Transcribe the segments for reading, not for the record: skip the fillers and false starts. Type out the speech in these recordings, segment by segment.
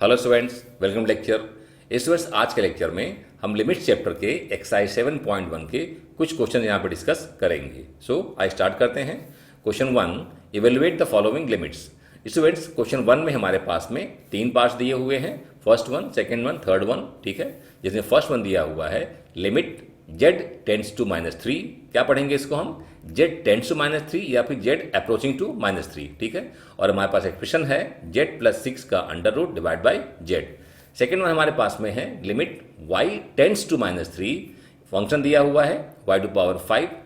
Hello students, welcome lecture. Students, आज के lecture में हम लिमिट चैप्टर के एक्सरसाइज 7.1 के कुछ क्वेश्चन यहाँ पे डिस्कस करेंगे। सो आई स्टार्ट करते हैं। Question 1, evaluate the following limits. Students, question 1 में हमारे पास में 3 पार्ट्स दिए हुए हैं, first one, second one, third one. ठीक है, जिसमें फर्स्ट वन दिया हुआ है लिमिट z टेंड्स टू -3। क्या पढ़ेंगे इसको हम? z टेंड्स टू -3 या फिर z अप्रोचिंग टू -3। ठीक है, और हमारे पास एक्सप्रेशन है z + 6 का under root divide by z। Second one हमारे पास में है limit y tends to -3, function दिया हुआ है y⁵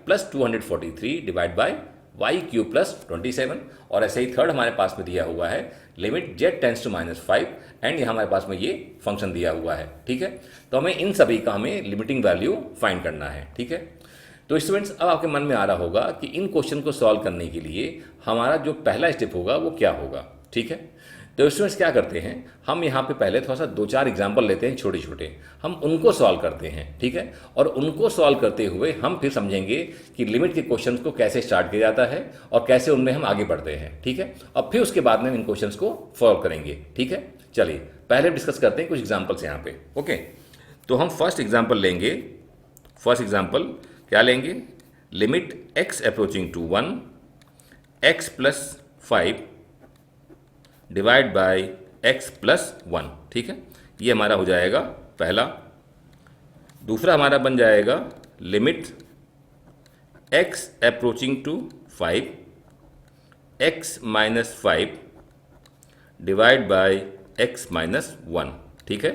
+ 243 डिवाइड बाई y³ + 27। और ऐसे ही थर्ड हमारे पास में दिया हुआ है limit z tends to -5 and यहाँ हमारे पास में ये फंक्शन दिया हुआ है। ठीक है, तो हमें इन सभी का हमें लिमिटिंग वैल्यू फाइंड करना है। ठीक है, तो स्टूडेंट्स, अब आपके मन में आ रहा होगा कि इन क्वेश्चन को सॉल्व करने के लिए हमारा जो पहला स्टेप होगा वो क्या होगा। ठीक है, तो स्टूडेंट्स क्या करते हैं, हम यहाँ पे पहले थोड़ा सा 2-4 एग्जाम्पल लेते हैं छोटे छोटे, हम उनको सॉल्व करते हैं। ठीक है, और उनको सॉल्व करते हुए हम फिर समझेंगे कि लिमिट के क्वेश्चंस को कैसे स्टार्ट किया जाता है और कैसे उनमें हम आगे बढ़ते हैं। ठीक है, और फिर उसके बाद में हम इन क्वेश्चंस को सॉल्व करेंगे। ठीक है, चलिए पहले डिस्कस करते हैं कुछ एग्जाम्पल्स यहाँ पे। ओके, तो हम फर्स्ट एग्जाम्पल लेंगे। फर्स्ट एग्जाम्पल क्या लेंगे? Limit x approaching to 1 x + 5 divide by x + 1। ठीक है, ये हमारा हो जाएगा पहला। दूसरा हमारा बन जाएगा limit x approaching to 5 x - 5 divide by x - 1। ठीक है,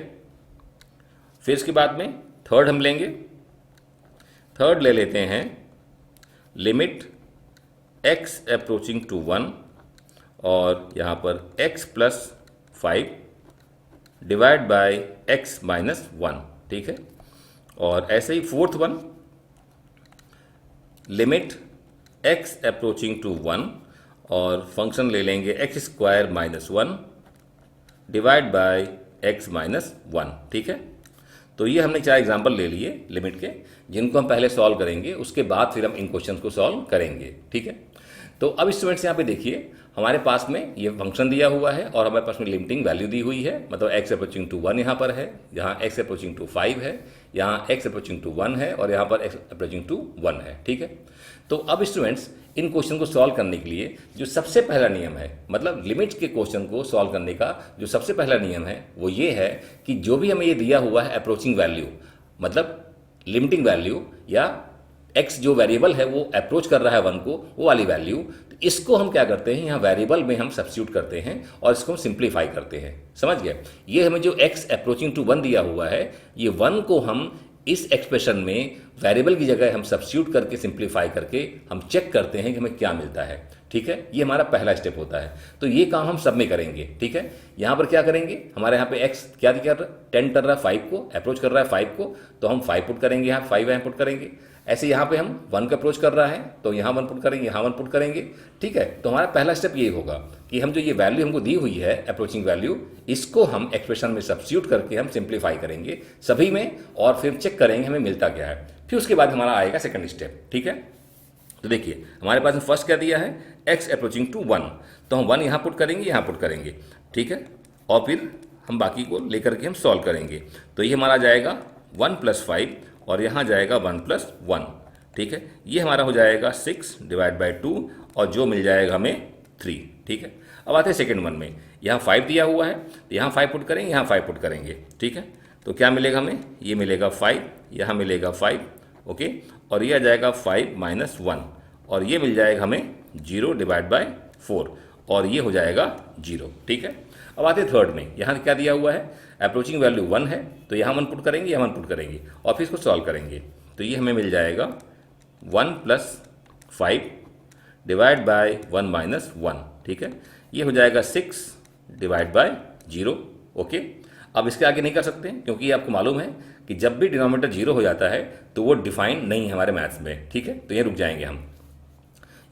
फिर इसके बाद में थर्ड हम लेंगे। थर्ड ले लेते हैं लिमिट x अप्रोचिंग टू 1 और यहाँ पर x + 5 डिवाइड बाई x - 1। ठीक है, और ऐसे ही fourth one limit x approaching to 1 और फंक्शन ले लेंगे x² - 1 डिवाइड बाई x - 1। ठीक है, तो ये हमने 4 एग्जाम्पल ले लिए लिमिट के, जिनको हम पहले सॉल्व करेंगे, उसके बाद फिर हम इन क्वेश्चन को सॉल्व करेंगे। ठीक है, तो अब स्टूडेंट्स यहाँ पे देखिए, हमारे पास में ये फंक्शन दिया हुआ है और हमारे पास में लिमिटिंग वैल्यू दी हुई है, मतलब x अप्रोचिंग टू 1 यहाँ पर है, यहाँ x अप्रोचिंग टू 5 है, यहाँ x अप्रोचिंग टू 1 है और यहाँ पर x अप्रोचिंग टू 1 है। ठीक है, तो अब स्टूडेंट्स इन क्वेश्चन को सॉल्व करने के लिए जो सबसे पहला नियम है, मतलब लिमिट के क्वेश्चन को सॉल्व करने का जो सबसे पहला नियम है वो ये है कि जो भी हमें ये दिया हुआ है अप्रोचिंग वैल्यू, मतलब लिमिटिंग वैल्यू या x जो वेरिएबल है वो अप्रोच कर रहा है 1 को, वो वाली वैल्यू, तो इसको हम क्या करते हैं, यहाँ वेरिएबल में हम सब्स्टिट्यूट करते हैं और इसको हम सिंप्लीफाई करते हैं। समझ गए? ये हमें जो x अप्रोचिंग टू 1 दिया हुआ है, ये 1 को हम इस एक्सप्रेशन में वेरिएबल की जगह हम सब्स्टिट्यूट करके सिंप्लीफाई करके हम चेक करते हैं कि हमें क्या मिलता है। ठीक है, ये हमारा पहला स्टेप होता है। तो ये काम हम सब में करेंगे। ठीक है, यहाँ पर क्या करेंगे, हमारे यहाँ पे x क्या कर रहा है, टेंड कर रहा है 5 को, अप्रोच कर रहा है 5 को, तो हम 5 पुट करेंगे, यहाँ 5 यहाँ पुट करेंगे। ऐसे यहाँ पे हम 1 का अप्रोच कर रहा है तो यहाँ 1 पुट करेंगे, यहाँ 1 पुट करेंगे। ठीक है, तो हमारा पहला स्टेप ये होगा कि हम जो ये वैल्यू हमको दी हुई है अप्रोचिंग वैल्यू, इसको हम एक्सप्रेशन में सब्स्टिट्यूट करके हम सिंप्लीफाई करेंगे सभी में और फिर चेक करेंगे हमें मिलता क्या है। फिर उसके बाद हमारा आएगा सेकंड स्टेप। ठीक है, तो देखिए हमारे पास फर्स्ट क्या दिया है, x अप्रोचिंग टू 1, तो हम 1 यहाँ पुट करेंगे, यहाँ पुट करेंगे। ठीक है, और फिर हम बाकी को लेकर के हम सॉल्व करेंगे। तो ये हमारा जाएगा 1 + 5 और यहाँ जाएगा 1 + 1। ठीक है, ये हमारा हो जाएगा 6 डिवाइड बाई 2 और जो मिल जाएगा हमें 3। ठीक है, अब आते हैं सेकेंड वन में, यहाँ 5 दिया हुआ है, तो यहाँ 5 पुट करेंगे, यहाँ 5 पुट करेंगे। ठीक है, तो क्या मिलेगा हमें, ये मिलेगा 5, यहाँ मिलेगा 5। ओके, और ये आ जाएगा 5 - 1 और ये मिल जाएगा हमें 0 डिवाइड बाई 4 और ये हो जाएगा 0। ठीक है, अब आते हैं थर्ड में, यहाँ क्या दिया हुआ है, अप्रोचिंग वैल्यू 1 है, तो यहाँ 1 पुट करेंगे, यहाँ 1 पुट करेंगे और फिर इसको सॉल्व करेंगे। तो ये हमें मिल जाएगा 1 + 5 डिवाइड बाई 1 - 1। ठीक है, ये हो जाएगा 6 डिवाइड बाई 0। ओके, अब इसके आगे नहीं कर सकते क्योंकि आपको मालूम है कि जब भी डिनोमिनेटर 0 हो जाता है तो वो डिफाइंड नहीं है हमारे मैथ्स में। ठीक है, तो ये रुक जाएंगे हम,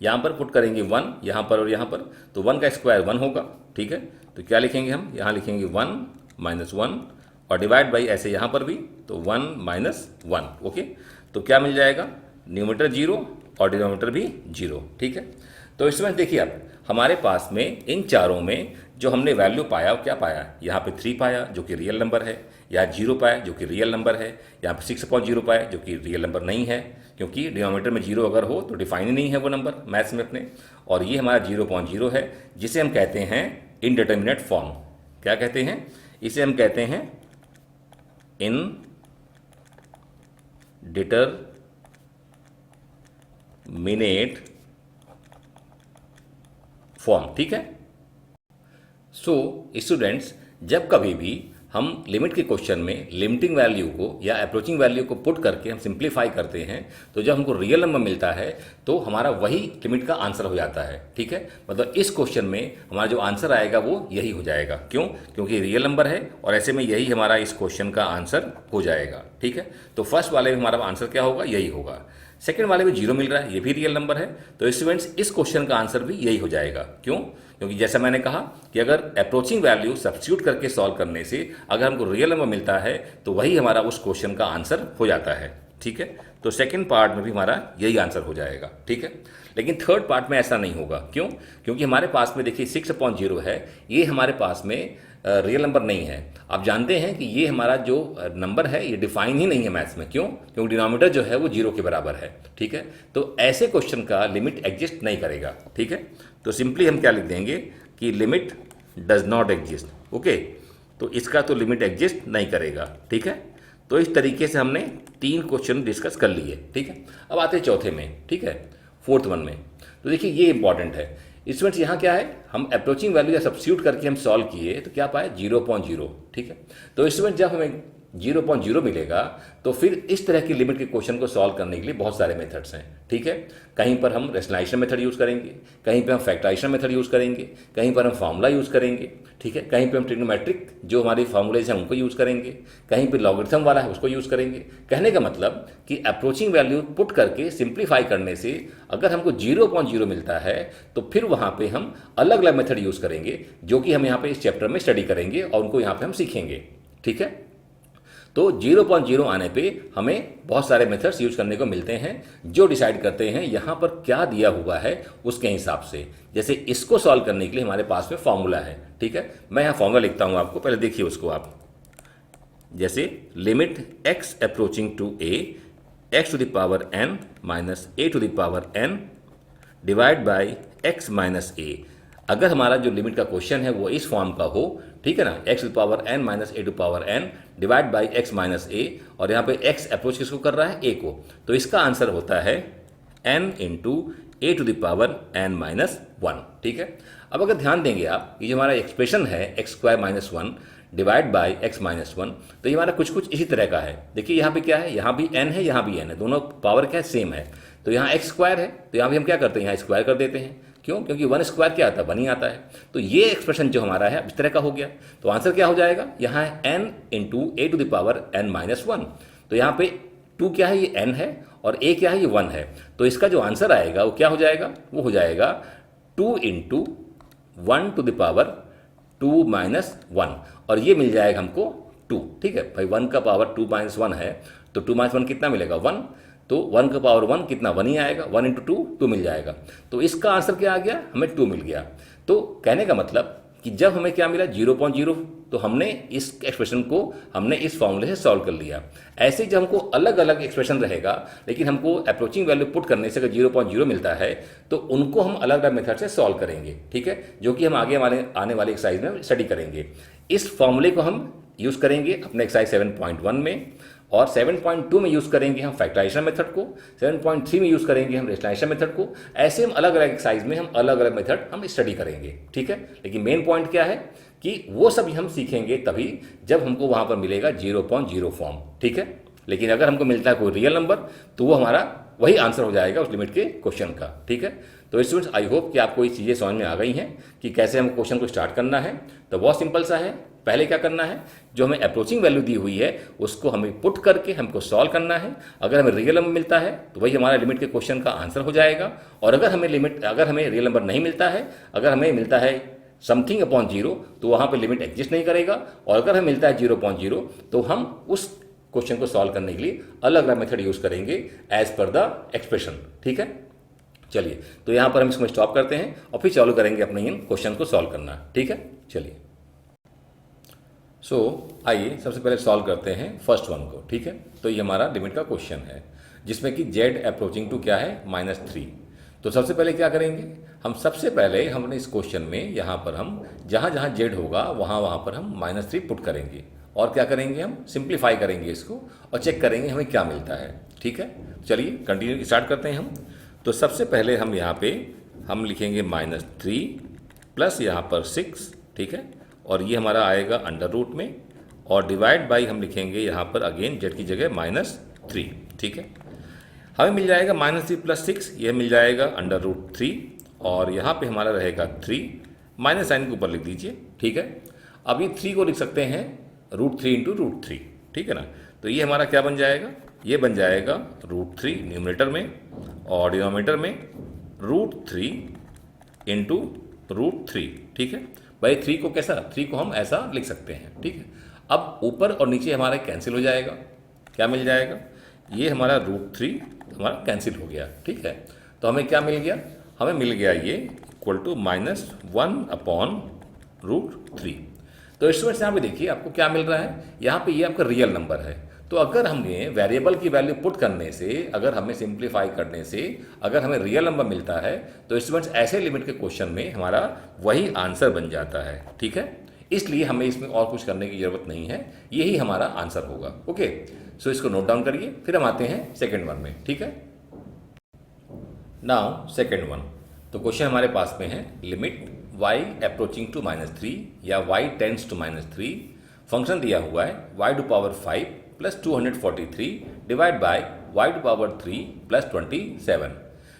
यहाँ पर पुट करेंगे 1 यहाँ पर और यहाँ पर, तो 1 का स्क्वायर 1 होगा। ठीक है, तो क्या लिखेंगे हम, यहाँ लिखेंगे 1 - 1 और डिवाइड बाई ऐसे यहाँ पर भी, तो 1 - 1। ओके, तो क्या मिल जाएगा, न्यूमरेटर 0 और डिनोमिनेटर भी 0। ठीक है, तो स्टूडेंट देखिए आप हमारे पास में इन चारों में जो हमने वैल्यू पाया वो क्या पाया, यहाँ पे 3 पाया जो कि रियल नंबर है, यहाँ 0 पाया जो कि रियल नंबर है, यहाँ पे 6/0 पाया जो कि रियल नंबर नहीं है, क्योंकि डिनोमिनेटर में 0 अगर हो तो डिफाइन ही नहीं है वो नंबर मैथ्स में अपने। और ये हमारा 0.0 है जिसे हम कहते हैं इनडिटर्मिनेट फॉर्म। क्या कहते हैं इसे? हम कहते हैं इनडिटरमिनेट फॉर्म। ठीक है। सो स्टूडेंट्स, जब कभी भी हम लिमिट के क्वेश्चन में लिमिटिंग वैल्यू को या अप्रोचिंग वैल्यू को पुट करके हम सिंप्लीफाई करते हैं, तो जब हमको रियल नंबर मिलता है तो हमारा वही लिमिट का आंसर हो जाता है। ठीक है। मतलब इस क्वेश्चन में हमारा जो आंसर आएगा वो यही हो जाएगा। क्यों? क्योंकि रियल नंबर है और ऐसे में यही हमारा इस क्वेश्चन का आंसर हो जाएगा। ठीक है। तो फर्स्ट वाले में हमारा आंसर क्या होगा? यही होगा। सेकेंड वाले में 0 मिल रहा है, ये भी रियल नंबर है, तो स्टूडेंट्स इस क्वेश्चन का आंसर भी यही हो जाएगा। क्यों? क्योंकि जैसा मैंने कहा कि अगर अप्रोचिंग वैल्यू सब्स्टिट्यूट करके सॉल्व करने से अगर हमको रियल नंबर मिलता है तो वही हमारा उस क्वेश्चन का आंसर हो जाता है। ठीक है। तो सेकंड पार्ट में भी हमारा यही आंसर हो जाएगा। ठीक है। लेकिन थर्ड पार्ट में ऐसा नहीं होगा। क्यों? क्योंकि हमारे पास में देखिए 6/0 है, ये हमारे पास में रियल नंबर नहीं है। आप जानते हैं कि ये हमारा जो नंबर है ये डिफाइन ही नहीं है मैथ्स में। क्यों? क्योंकि डिनोमिनेटर जो है वो 0 के बराबर है। ठीक है। तो ऐसे क्वेश्चन का लिमिट एग्जिस्ट नहीं करेगा। ठीक है। तो सिंपली हम क्या लिख देंगे कि limit does not exist. Okay. तो इसका तो लिमिट एग्जिस्ट नहीं करेगा। ठीक है। तो इस तरीके से हमने 3 क्वेश्चन डिस्कस कर लिए। ठीक है। अब आते हैं चौथे में। ठीक है। फोर्थ वन में तो देखिए ये इंपॉर्टेंट है स्टूडेंट्स। यहाँ क्या है, हम अप्रोचिंग वैल्यू या सब्स्टिट्यूट करके हम सॉल्व किए तो क्या पाए? 0.0। ठीक है। तो स्टूडेंट जब हमें 0.0 मिलेगा तो फिर इस तरह की लिमिट के क्वेश्चन को सॉल्व करने के लिए बहुत सारे मेथड्स हैं। ठीक है। कहीं पर हम रेशनलाइजेशन मेथड यूज़ करेंगे, कहीं पर हम फैक्टराइजेशन मेथड यूज़ करेंगे, कहीं पर हम फार्मूला यूज़ करेंगे। ठीक है। कहीं पर हम ट्रिग्नोमेट्रिक जो हमारी फार्मूलेज हैं उनको यूज़ करेंगे, कहीं पर लॉगरिथम वाला है उसको यूज़ करेंगे। कहने का मतलब कि अप्रोचिंग वैल्यू पुट करके सिंप्लीफाई करने से अगर हमको 0.0 मिलता है तो फिर वहाँ पे हम अलग अलग मेथड यूज़ करेंगे जो कि हम यहाँ पे इस चैप्टर में स्टडी करेंगे और उनको यहाँ पे हम सीखेंगे। ठीक है। तो 0.0 आने पे हमें बहुत सारे मेथड्स यूज करने को मिलते हैं जो डिसाइड करते हैं यहाँ पर क्या दिया हुआ है उसके हिसाब से। जैसे इसको सॉल्व करने के लिए हमारे पास में फॉर्मूला है। ठीक है। मैं यहाँ फॉर्मूला लिखता हूँ आपको, पहले देखिए उसको आप। जैसे limit x approaching to a x to the power n minus a to the power n divide by x minus a। अगर हमारा जो लिमिट का क्वेश्चन है वो इस फॉर्म का हो, ठीक है ना, x to power n minus a to power n divide by x minus a, और यहाँ पे x अप्रोच किसको कर रहा है? a को। तो इसका आंसर होता है n into a to the power n minus 1। ठीक है। अब अगर ध्यान देंगे आप, ये जो हमारा एक्सप्रेशन है x square minus 1 divide by x minus 1, तो ये हमारा कुछ इसी तरह का है। देखिए यहाँ पे क्या है, यहाँ भी n है, यहाँ भी n है, दोनों पावर क्या है? सेम है। तो यहाँ x स्क्वायर है तो यहाँ भी हम क्या करते हैं? यहाँ स्क्वायर कर देते हैं। क्यों? क्योंकि 1 स्क्वायर क्या आता है? 1 ही आता है। तो ये एक्सप्रेशन जो हमारा है इस तरह का हो गया। तो आंसर क्या हो जाएगा? यहाँ है n into A to the power n minus 1। तो यहाँ पे 2 क्या है? ये n है, और a क्या है? ये 1 है। तो इसका जो आंसर आएगा वो क्या हो जाएगा? वो हो जाएगा 2 into 1 to the power 2 minus 1, और ये मिल जाएगा हमको 2। ठीक है भाई, 1 का पावर 2 माइनस 1 है, तो 2 माइनस 1 कितना मिलेगा? 1। तो 1 का पावर 1 कितना? 1 ही आएगा। 1 इंटू 2 2 मिल जाएगा। तो इसका आंसर क्या आ गया? हमें 2 मिल गया। तो कहने का मतलब कि जब हमें क्या मिला? 0.0, तो हमने इस एक्सप्रेशन को हमने इस फॉर्मूले से सॉल्व कर लिया। ऐसे ही जब हमको अलग अलग एक्सप्रेशन रहेगा, लेकिन हमको अप्रोचिंग वैल्यू पुट करने से अगर 0.0 मिलता है तो उनको हम अलग अलग मेथड से सॉल्व करेंगे। ठीक है। जो कि हम आगे हमारे आने वाले एक्सरसाइज में स्टडी करेंगे। इस फॉर्मूले को हम यूज़ करेंगे अपने एक्सरसाइज 7.1 में, और 7.2 में यूज़ करेंगे हम फैक्टराइजेशन मेथड को, 7.3 में यूज़ करेंगे हम रेशनलाइजेशन मेथड को। ऐसे हम अलग अलग एक्सरसाइज में हम अलग अलग मेथड हम स्टडी करेंगे। ठीक है। लेकिन मेन पॉइंट क्या है कि वो सब हम सीखेंगे तभी जब हमको वहाँ पर मिलेगा 0.0 फॉर्म। ठीक है। लेकिन अगर हमको मिलता है कोई रियल नंबर तो वो हमारा वही आंसर हो जाएगा उस लिमिट के क्वेश्चन का। ठीक है। तो स्टूडेंट्स, आई होप कि आपको ये चीज़ें समझ में आ गई हैं कि कैसे हम क्वेश्चन को स्टार्ट करना है। तो बहुत सिंपल सा है। पहले क्या करना है, जो हमें अप्रोचिंग वैल्यू दी हुई है उसको हमें पुट करके हमको सॉल्व करना है। अगर हमें रियल नंबर मिलता है तो वही हमारा लिमिट के क्वेश्चन का आंसर हो जाएगा। और अगर हमें रियल नंबर नहीं मिलता है, अगर हमें मिलता है समथिंग अपॉन 0, तो वहाँ पर लिमिट एग्जिस्ट नहीं करेगा। और अगर हमें मिलता है 0.0, तो हम उस क्वेश्चन को सॉल्व करने के लिए अलग अलग मेथड यूज करेंगे एज पर द एक्सप्रेशन। ठीक है। चलिए, तो यहाँ पर हम इसको स्टॉप करते हैं और फिर चालू करेंगे अपने इन क्वेश्चन को सॉल्व करना। ठीक है, चलिए। आइए सबसे पहले सॉल्व करते हैं फर्स्ट वन को। ठीक है, तो ये हमारा लिमिट का क्वेश्चन है जिसमें कि z अप्रोचिंग टू क्या है -3। तो सबसे पहले क्या करेंगे हम, सबसे पहले हमने इस क्वेश्चन में यहाँ पर हम जहाँ जहाँ z होगा वहाँ पर हम -3 पुट करेंगे और क्या करेंगे, हम सिंप्लीफाई करेंगे इसको और चेक करेंगे हमें क्या मिलता है। ठीक है, चलिए कंटिन्यू स्टार्ट करते हैं हम। तो सबसे पहले हम यहाँ पे हम लिखेंगे -3 प्लस यहाँ पर 6। ठीक है, और ये हमारा आएगा अंडर रूट में और डिवाइड बाई हम लिखेंगे यहाँ पर अगेन z की जगह -3। ठीक है, हमें मिल जाएगा -3 प्लस 6, यह मिल जाएगा अंडर रूट 3 और यहाँ पे हमारा रहेगा 3, माइनस साइन के ऊपर लिख दीजिए। ठीक है, अब ये 3 को लिख सकते हैं √3 इंटू √3। ठीक है ना, तो ये हमारा क्या बन जाएगा, ये बन जाएगा √3 न्यूमरेटर में और डिनोमिनेटर में √3 इंटू √3। ठीक है भाई, 3 को कैसा, 3 को हम ऐसा लिख सकते हैं। ठीक है, अब ऊपर और नीचे हमारा कैंसिल हो जाएगा, क्या मिल जाएगा, ये हमारा √3 हमारा कैंसिल हो गया। ठीक है, तो हमें क्या मिल गया, हमें मिल गया ये इक्वल टू -1/√3। तो स्टूडेंट्स यहाँ पे देखिए आपको क्या मिल रहा है, यहाँ पे ये आपका रियल नंबर है। तो अगर हमें वेरिएबल की वैल्यू पुट करने से, अगर हमें सिंप्लीफाई करने से अगर हमें रियल नंबर मिलता है तो स्टूडेंट्स ऐसे लिमिट के क्वेश्चन में हमारा वही आंसर बन जाता है। ठीक है, इसलिए हमें इसमें और कुछ करने की ज़रूरत नहीं है, यही हमारा आंसर होगा। ओके, सो इसको नोट डाउन करिए, फिर हम आते हैं सेकेंड वन में। ठीक है, नाउ सेकेंड वन। तो क्वेश्चन हमारे पास में है लिमिट y अप्रोचिंग टू -3 या y टेंड्स टू -3, फंक्शन दिया हुआ है y⁵ plus 243 divide by y⁵ plus 27।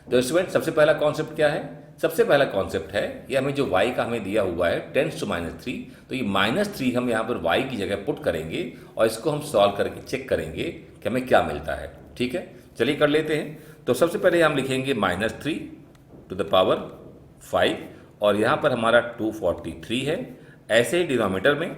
तो स्टूडेंट सबसे पहला कॉन्सेप्ट क्या है, सबसे पहला कॉन्सेप्ट है ये हमें जो y का हमें दिया हुआ है टेंड्स टू -3, तो ये -3 हम यहाँ पर y की जगह पुट करेंगे और इसको हम सॉल्व करके चेक करेंगे कि हमें क्या मिलता है। ठीक है, चलिए कर लेते हैं। तो सबसे पहले हम लिखेंगे -3⁵ और यहाँ पर हमारा 243 है। ऐसे ही डिनोमिनेटर में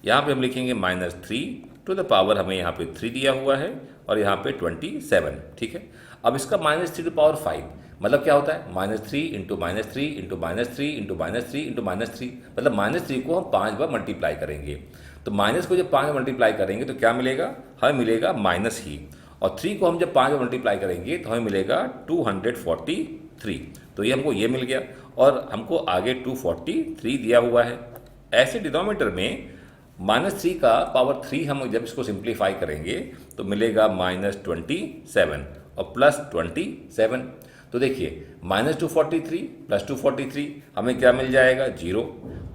यहाँ पे हम लिखेंगे -3 हमें यहाँ पे 3 दिया हुआ है और यहाँ पे 27। ठीक है, अब इसका -3⁵ मतलब क्या होता है, -3 इंटू -3 इंटू -3 इंटू -3 इंटू -3, मतलब -3 को हम 5 बार मल्टीप्लाई करेंगे। तो माइनस को जब 5 बार मल्टीप्लाई करेंगे तो क्या मिलेगा, हमें मिलेगा माइनस ही, और 3 को हम जब 5 बार मल्टीप्लाई करेंगे तो हमें मिलेगा 243। तो ये हमको ये मिल गया और हमको आगे 243 दिया हुआ है। ऐसे डिनोमिनेटर में -3 का पावर 3 हम जब इसको सिंप्लीफाई करेंगे तो मिलेगा -27 और प्लस 27। तो देखिए -243 प्लस 243 हमें क्या मिल जाएगा, 0,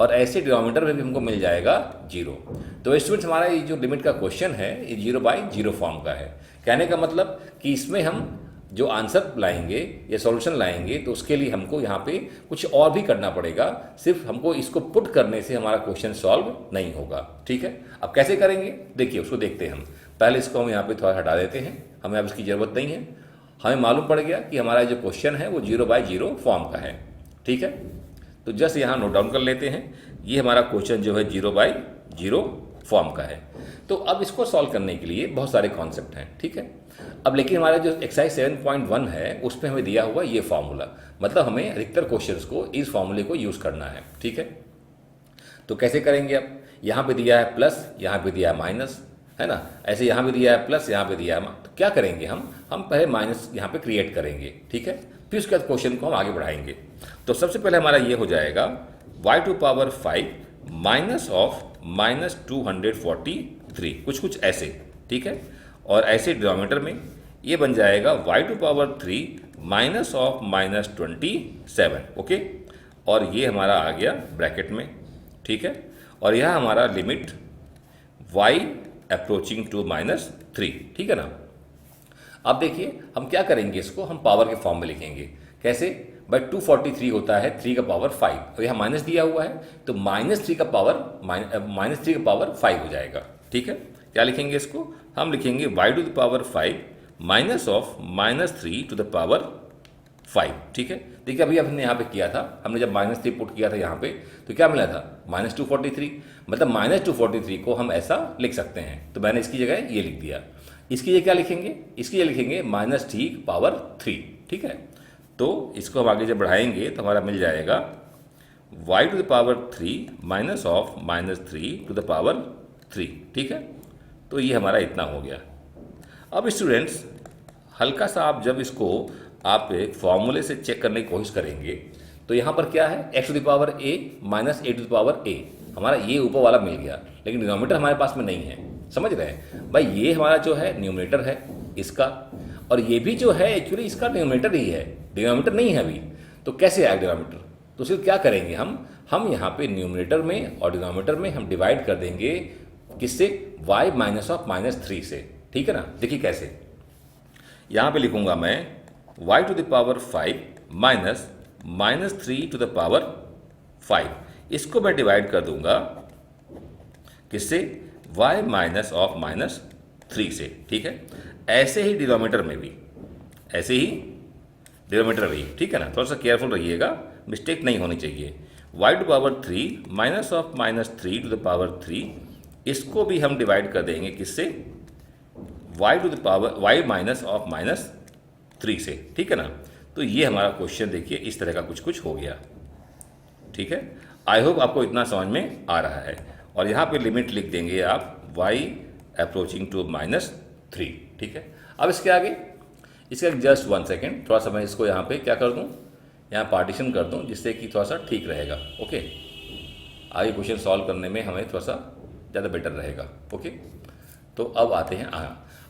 और ऐसे डिनोमिनेटर में भी हमको मिल जाएगा 0। तो स्टूडेंट्स हमारा ये जो लिमिट का क्वेश्चन है ये 0/0 फॉर्म का है। कहने का मतलब कि इसमें हम जो आंसर लाएंगे या सॉल्यूशन लाएंगे तो उसके लिए हमको यहाँ पे कुछ और भी करना पड़ेगा, सिर्फ हमको इसको पुट करने से हमारा क्वेश्चन सॉल्व नहीं होगा। ठीक है, अब कैसे करेंगे देखिए, उसको देखते हैं हम। पहले इसको हम यहाँ पे थोड़ा हटा देते हैं, हमें अब इसकी ज़रूरत नहीं है। हमें मालूम पड़ गया कि हमारा जो क्वेश्चन है वो 0/0 फॉर्म का है। ठीक है, तो जस्ट यहाँ नोट डाउन कर लेते हैं, ये हमारा क्वेश्चन जो है 0/0 फॉर्म का है। तो अब इसको सॉल्व करने के लिए बहुत सारे कॉन्सेप्ट हैं। ठीक है, अब लेकिन हमारा जो एक्सरसाइज 7.1 है उस पर हमें दिया हुआ ये फार्मूला, मतलब हमें अधिकतर क्वेश्चंस को इस फार्मूले को यूज़ करना है। ठीक है, तो कैसे करेंगे, अब यहाँ पे दिया है प्लस, यहाँ पे दिया है माइनस, है ना, ऐसे यहाँ पे दिया है प्लस, यहाँ पे दिया है, तो क्या करेंगे हम पहले माइनस यहाँ पे क्रिएट करेंगे। ठीक है, फिर उसके बाद क्वेश्चन को हम आगे बढ़ाएंगे। तो सबसे पहले हमारा ये हो जाएगा y⁵ माइनस ऑफ -243, कुछ ऐसे। ठीक है, और ऐसे डिनोमिनेटर में ये बन जाएगा y⁵ माइनस ऑफ -27। ओके, और ये हमारा आ गया ब्रैकेट में। ठीक है, और यह हमारा लिमिट y अप्रोचिंग टू -3। ठीक है ना, अब देखिए हम क्या करेंगे, इसको हम पावर के फॉर्म में लिखेंगे। कैसे, भाई 243 होता है 3 का पावर 5, तो यहाँ माइनस दिया हुआ है तो -3 का पावर -5 हो जाएगा। ठीक है, क्या लिखेंगे इसको, हम लिखेंगे y⁵ माइनस ऑफ -3⁵। ठीक है, देखिए अभी हमने यहाँ पे किया था, हमने जब -3 पुट किया था यहाँ पे तो क्या मिला था, -243, मतलब -243 को हम ऐसा लिख सकते हैं। तो मैंने इसकी जगह ये लिख दिया। इसकी जगह क्या लिखेंगे, इसकी जगह लिखेंगे -t⁵। ठीक है, तो इसको हम आगे जब बढ़ाएंगे तो हमारा मिल जाएगा y to the power 3 minus of -3 to the power 3, ठीक है। तो ये हमारा इतना हो गया। अब स्टूडेंट्स हल्का सा आप जब इसको आप एक फॉर्मूले से चेक करने की कोशिश करेंगे तो यहाँ पर क्या है, x to the power a minus a to the power a, हमारा ये ऊपर वाला मिल गया, लेकिन डिनोमिनेटर हमारे पास में नहीं है। समझ रहे हैं भाई, ये हमारा जो है न्यूमरेटर है इसका, और ये भी जो है एक्चुअली इसका डिनोमिनेटर ही है, डिनोमिनेटर नहीं है अभी। तो कैसे आएगा डिनोमिनेटर? तो सिर्फ क्या करेंगे हम यहाँ पे न्यूमरेटर में और डिनोमिनेटर में हम डिवाइड कर देंगे किससे, y माइनस ऑफ -3 से, ठीक है ना। देखिए कैसे, यहाँ पे लिखूंगा मैं y to the power 5 minus -3 to the power 5, इसको मैं डिवाइड कर दूंगा किससे, y माइनस ऑफ -3 से, ठीक है। ऐसे ही डिनोमिनेटर में भी, ऐसे ही डिनोमिनेटर भी, ठीक है ना। थोड़ा सा केयरफुल रहिएगा, मिस्टेक नहीं होनी चाहिए। y to power 3 minus of -3 to the power 3, इसको भी हम डिवाइड कर देंगे किससे, y to the power y minus of -3 से, ठीक है ना। तो ये हमारा क्वेश्चन देखिए इस तरह का कुछ हो गया, ठीक है। आई होप आपको इतना समझ में आ रहा है। और यहाँ पे लिमिट लिख देंगे आप y अप्रोचिंग टू -3, ठीक है। अब इसके आगे जस्ट 1 सेकेंड, थोड़ा सा मैं इसको यहाँ पे क्या कर दूँ, यहाँ पार्टीशन कर दूँ, जिससे कि थोड़ा सा ठीक रहेगा। ओके, आगे क्वेश्चन सॉल्व करने में हमें थोड़ा सा ज़्यादा बेटर रहेगा। ओके, तो अब आते हैं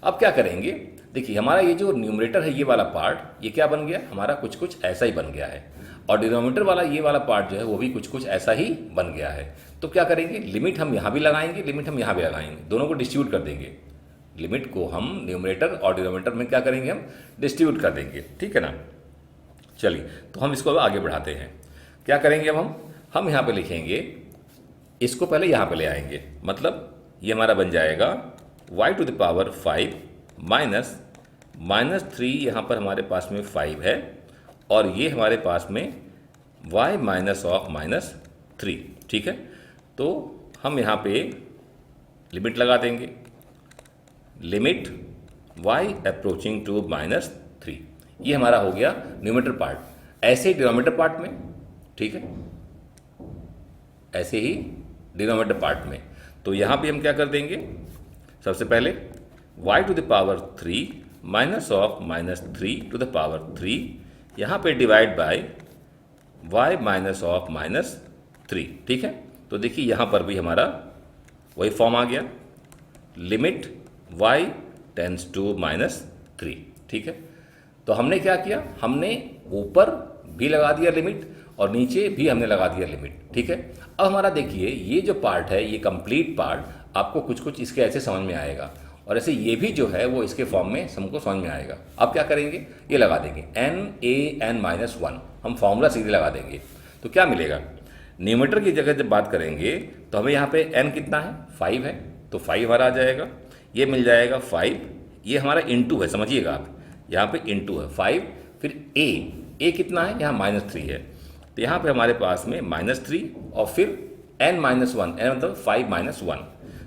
अब क्या करेंगे, देखिए हमारा ये जो न्यूमरेटर है ये वाला पार्ट, ये क्या बन गया हमारा, कुछ ऐसा ही बन गया है। और डिनोमिनेटर वाला ये वाला पार्ट जो है वो भी कुछ ऐसा ही बन गया है। तो क्या करेंगे, लिमिट हम यहाँ भी लगाएंगे, लिमिट हम यहाँ भी लगाएंगे, दोनों को डिस्ट्रीब्यूट कर देंगे। लिमिट को हम न्यूमरेटर और डिनोमिनेटर में क्या करेंगे, हम डिस्ट्रीब्यूट कर देंगे, ठीक है ना। चलिए, तो हम इसको आगे बढ़ाते हैं। क्या करेंगे अब हम यहाँ पे लिखेंगे, इसको पहले यहाँ पे ले आएंगे, मतलब ये हमारा बन जाएगा y to the power 5 minus -3, यहाँ पर हमारे पास में 5 है, और ये हमारे पास में y माइनस ऑफ -3, ठीक है। तो हम यहाँ पे लिमिट लगा देंगे, लिमिट y अप्रोचिंग टू -3, ये हमारा हो गया न्यूमरेटर पार्ट। ऐसे ही डिनोमिनेटर पार्ट में, ठीक है, ऐसे ही डिनोमिनेटर पार्ट में, तो यहाँ पे हम क्या कर देंगे, सबसे पहले y to the power 3 minus of -3 to the power 3, यहाँ पे divide by y minus of -3, ठीक है। तो देखिए यहाँ पर भी हमारा वही फॉर्म आ गया, लिमिट y टेंड्स टू -3, ठीक है। तो हमने क्या किया, हमने ऊपर भी लगा दिया लिमिट और नीचे भी हमने लगा दिया लिमिट, ठीक है। अब हमारा देखिए ये जो पार्ट है, ये कंप्लीट पार्ट आपको कुछ इसके ऐसे समझ में आएगा, और ऐसे ये भी जो है वो इसके फॉर्म में हमको समझ में आएगा। अब क्या करेंगे, ये लगा देंगे n(a(n-1), हम फॉर्मूला सीधे लगा देंगे। तो क्या मिलेगा, न्यूमरेटर की जगह जब बात करेंगे तो हमें यहाँ पे n कितना है, 5 है, तो 5 हमारा आ जाएगा, ये मिल जाएगा 5, ये हमारा इंटू है, समझिएगा आप, यहाँ पे इंटू है 5, फिर a कितना है, यहाँ -3 है, तो यहाँ पे हमारे पास में -3, और फिर n-1, n मतलब 5 - 1,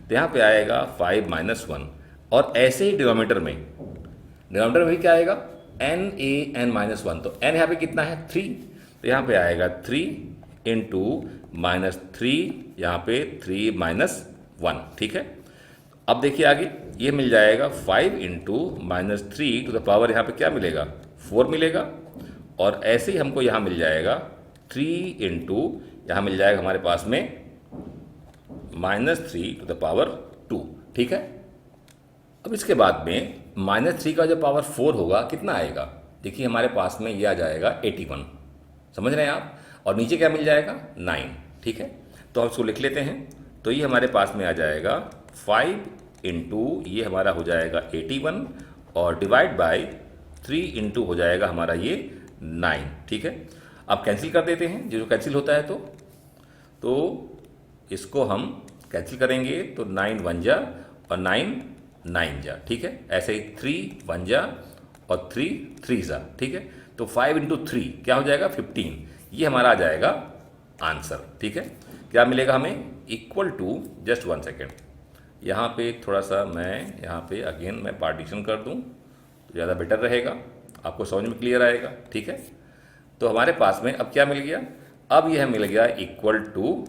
तो यहाँ पे आएगा 5 - 1। और ऐसे ही डिनोमिनेटर में भी क्या आएगा, n(a(n-1), तो n यहाँ पे कितना है, 3, तो यहाँ पे आएगा 3 इंटू -3, यहाँ पे 3 - 1, ठीक है। अब देखिए आगे ये मिल जाएगा 5 इंटू -3 टू द पावर, यहाँ पे क्या मिलेगा, 4 मिलेगा, और ऐसे ही हमको यहाँ मिल जाएगा 3 इंटू, यहाँ मिल जाएगा हमारे पास में -3 टू द पावर 2, ठीक है। अब इसके बाद में -3 का जो पावर 4 होगा कितना आएगा, देखिए हमारे पास में ये आ जाएगा 81, समझ रहे हैं आप, और नीचे क्या मिल जाएगा, 9, ठीक है। तो हम इसको लिख लेते हैं, तो ये हमारे पास में आ जाएगा 5 इंटू, ये हमारा हो जाएगा 81, और डिवाइड बाय 3 इंटू हो जाएगा हमारा ये 9, ठीक है। अब कैंसिल कर देते हैं, जो कैंसिल होता है तो इसको हम कैंसिल करेंगे, तो 9 1 जा और 9 9 जा, ठीक है। ऐसे ही 3 1 जा और 3 3 जा, ठीक है। तो 5 इंटू 3 क्या हो जाएगा, 15, ये हमारा आ जाएगा आंसर, ठीक है। क्या मिलेगा हमें, इक्वल टू, जस्ट 1 सेकेंड, यहाँ पे थोड़ा सा मैं यहाँ पे अगेन मैं पार्टीशन कर दूँ तो ज़्यादा बेटर रहेगा, आपको समझ में क्लियर आएगा, ठीक है। तो हमारे पास में अब क्या मिल गया, अब यह मिल गया इक्वल टू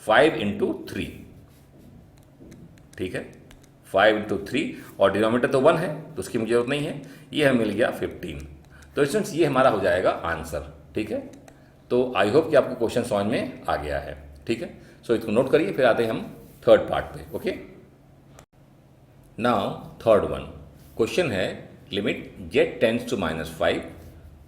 5 इंटू 3, ठीक है, 5 इंटू 3, और डिनोमिनेटर तो 1 है तो उसकी मुझे जरूरत नहीं है, ये हमें मिल गया 15। तो स्टूडेंट्स ये हमारा हो जाएगा आंसर, ठीक है। तो आई होप कि आपको क्वेश्चन समझ में आ गया है, ठीक है। सो इसको नोट करिए, फिर आते हैं हम थर्ड पार्ट पे। Okay, now third one question है, limit z tends to -5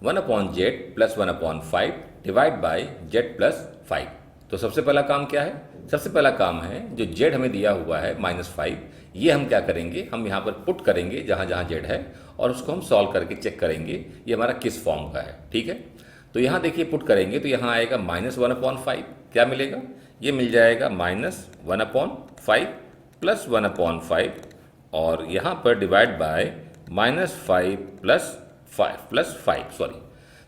1 upon Z plus 1 upon 5 divide by Z plus 5। तो सबसे पहला काम क्या है, सबसे पहला काम है जो z हमें दिया हुआ है -5, ये हम क्या करेंगे, हम यहाँ पर पुट करेंगे जहाँ जहाँ z है, और उसको हम सॉल्व करके चेक करेंगे ये हमारा किस फॉर्म का है, ठीक है। तो यहाँ देखिए पुट करेंगे तो यहाँ आएगा -1 अपॉन 5, क्या मिलेगा, ये मिल जाएगा -1 अपॉन 5 प्लस 1 अपॉन 5, और यहाँ पर डिवाइड बाय -5 प्लस 5 सॉरी।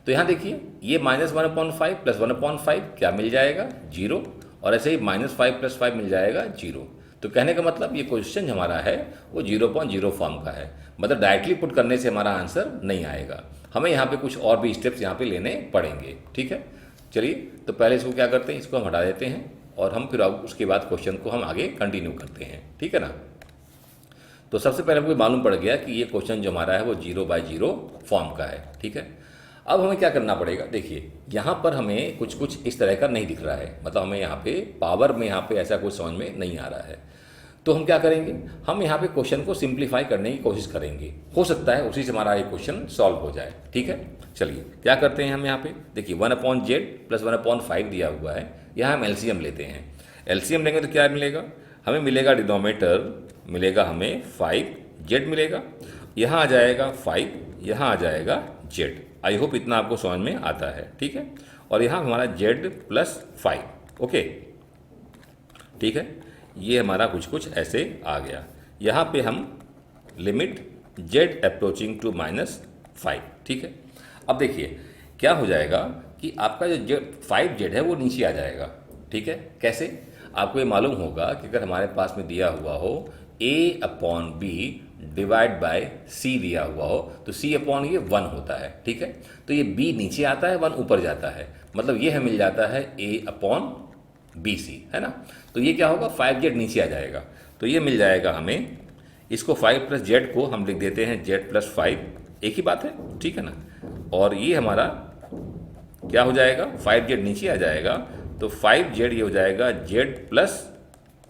तो यहाँ देखिए ये -1 अपॉन 5 प्लस 1 अपॉन 5 क्या मिल जाएगा, 0, और ऐसे ही -5 प्लस 5 मिल जाएगा 0। तो कहने का मतलब ये क्वेश्चन हमारा है वो 0.0 फॉर्म का है, मतलब डायरेक्टली पुट करने से हमारा आंसर नहीं आएगा, हमें यहाँ पे कुछ और भी स्टेप्स यहाँ पे लेने पड़ेंगे, ठीक है। चलिए तो पहले इसको क्या करते हैं, इसको हम हटा देते हैं, और हम फिर उसके बाद क्वेश्चन को हम आगे कंटिन्यू करते हैं, ठीक है ना। तो सबसे पहले हमको मालूम पड़ गया कि ये क्वेश्चन जो हमारा है वो 0/0 फॉर्म का है, ठीक है। अब हमें क्या करना पड़ेगा, देखिए यहाँ पर हमें कुछ इस तरह का नहीं दिख रहा है, मतलब हमें यहाँ पे पावर में यहाँ पे ऐसा कुछ समझ में नहीं आ रहा है। तो हम क्या करेंगे, हम यहाँ पे क्वेश्चन को सिंप्लीफाई करने की कोशिश करेंगे, हो सकता है उसी से हमारा ये क्वेश्चन सॉल्व हो जाए, ठीक है। चलिए क्या करते हैं हम यहाँ पे, देखिए 1 अपॉन जेड प्लस 1 अपॉन 5 दिया हुआ है, यहाँ हम एलसीएम लेते हैं। एलसीएम लेंगे तो क्या मिलेगा, हमें मिलेगा डिनोमिनेटर मिलेगा हमें 5, जेड मिलेगा, यहाँ आ जाएगा 5, यहाँ आ जाएगा जेड। आई होप इतना आपको समझ में आता है, ठीक है। और यहाँ हमारा जेड प्लस 5, ओके, ठीक है। ये हमारा कुछ ऐसे आ गया। यहाँ पे हम लिमिट जेड अप्रोचिंग टू -5, ठीक है। अब देखिए क्या हो जाएगा कि आपका जो 5z है वो नीचे आ जाएगा, ठीक है। कैसे, आपको ये मालूम होगा कि अगर हमारे पास में दिया हुआ हो a upon B divide by c दिया हुआ हो, तो c अपॉन ये 1 होता है, ठीक है। तो ये b नीचे आता है, 1 ऊपर जाता है, मतलब ये हमें मिल जाता है a अपॉन BC, है ना। तो ये क्या होगा, 5z नीचे आ जाएगा, तो ये मिल जाएगा हमें, इसको 5 प्लस जेड को हम लिख देते हैं z प्लस 5, एक ही बात है, ठीक है ना। और ये हमारा क्या हो जाएगा, 5z नीचे आ जाएगा, तो 5z ये हो जाएगा z प्लस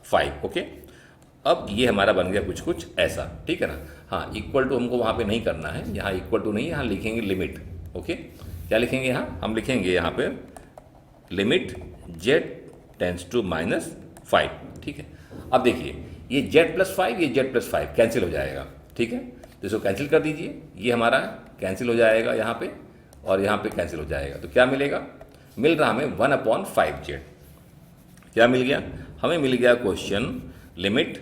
5, ओके। अब ये हमारा बन गया कुछ ऐसा, ठीक है ना। हाँ, इक्वल टू हमको वहाँ पे नहीं करना है, यहाँ इक्वल टू नहीं, यहाँ लिखेंगे लिमिट, ओके। क्या लिखेंगे, यहाँ हम लिखेंगे यहाँ पे लिमिट z टेंड्स टू -5, ठीक है। अब देखिए ये z प्लस 5 ये z प्लस 5 कैंसिल हो जाएगा, ठीक है। तो इसको कैंसिल कर दीजिए, ये हमारा कैंसिल हो जाएगा यहाँ पे, और यहाँ पे कैंसिल हो जाएगा, तो क्या मिलेगा, मिल रहा हमें 1 अपॉन 5z। क्या मिल गया, हमें मिल गया question limit